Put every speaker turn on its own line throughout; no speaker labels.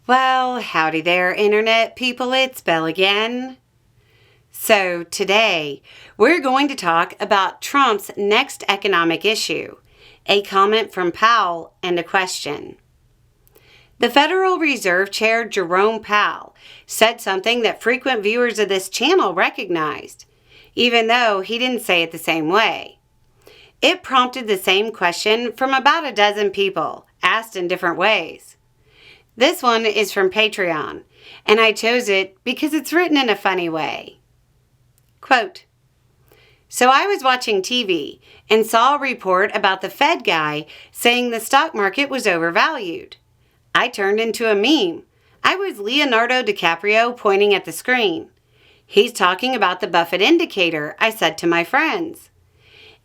Well, howdy there, Internet people. It's Belle again. So today, we're going to talk about Trump's next economic issue, a comment from Powell, and a question. The Federal Reserve Chair Jerome Powell said something that frequent viewers of this channel recognized, even though he didn't say it the same way. It prompted the same question from about a dozen people, asked in different ways. This one is from Patreon, and I chose it because it's written in a funny way. Quote, "So I was watching TV and saw a report about the Fed guy saying the stock market was overvalued. I turned into a meme. I was Leonardo DiCaprio pointing at the screen. He's talking about the Buffett indicator, I said to my friends.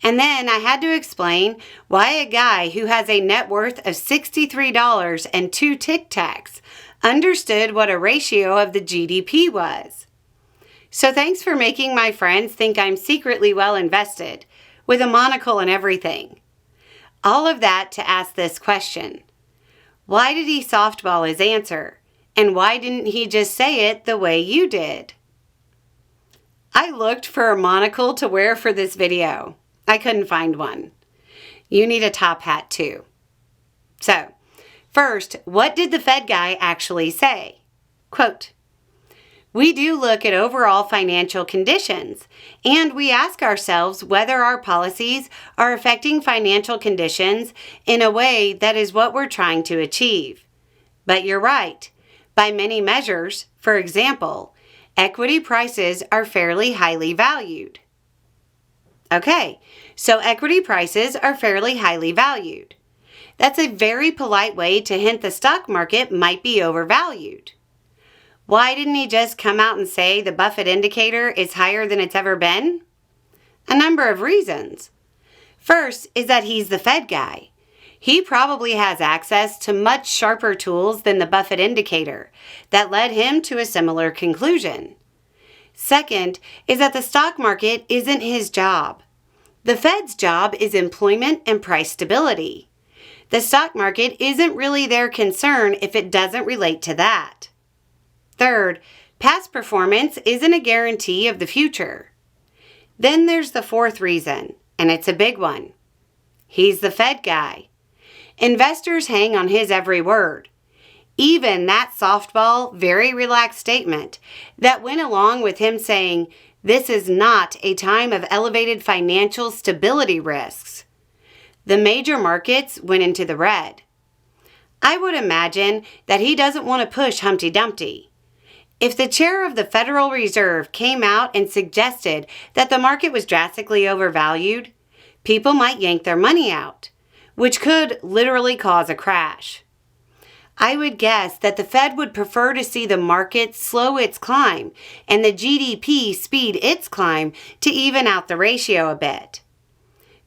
And then I had to explain why a guy who has a net worth of $63 and 2 Tic Tacs understood what a ratio of the GDP was. So thanks for making my friends think I'm secretly well invested, with a monocle and everything. All of that to ask this question. Why did he softball his answer? And why didn't he just say it the way you did?" I looked for a monocle to wear for this video. I couldn't find one. You need a top hat too. So, first, what did the Fed guy actually say? Quote, "We do look at overall financial conditions, and we ask ourselves whether our policies are affecting financial conditions in a way that is what we're trying to achieve. But you're right. By many measures, for example, equity prices are fairly highly valued." Okay, so equity prices are fairly highly valued. That's a very polite way to hint the stock market might be overvalued. Why didn't he just come out and say the Buffett indicator is higher than it's ever been? A number of reasons. First is that he's the Fed guy. He probably has access to much sharper tools than the Buffett indicator that led him to a similar conclusion. Second is that the stock market isn't his job. The Fed's job is employment and price stability. The stock market isn't really their concern if it doesn't relate to that. Third, past performance isn't a guarantee of the future. Then there's the fourth reason, and it's a big one. He's the Fed guy. Investors hang on his every word. Even that softball, very relaxed statement that went along with him saying, "This is not a time of elevated financial stability risks." The major markets went into the red. I would imagine that he doesn't want to push Humpty Dumpty. If the chair of the Federal Reserve came out and suggested that the market was drastically overvalued, people might yank their money out, which could literally cause a crash. I would guess that the Fed would prefer to see the market slow its climb and the GDP speed its climb to even out the ratio a bit.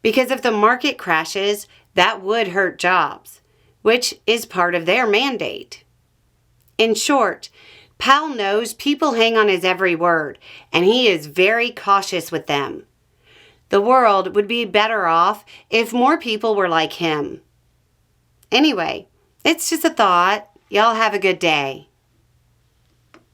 Because if the market crashes, that would hurt jobs, which is part of their mandate. In short, Powell knows people hang on his every word, and he is very cautious with them. The world would be better off if more people were like him. Anyway, it's just a thought. Y'all have a good day.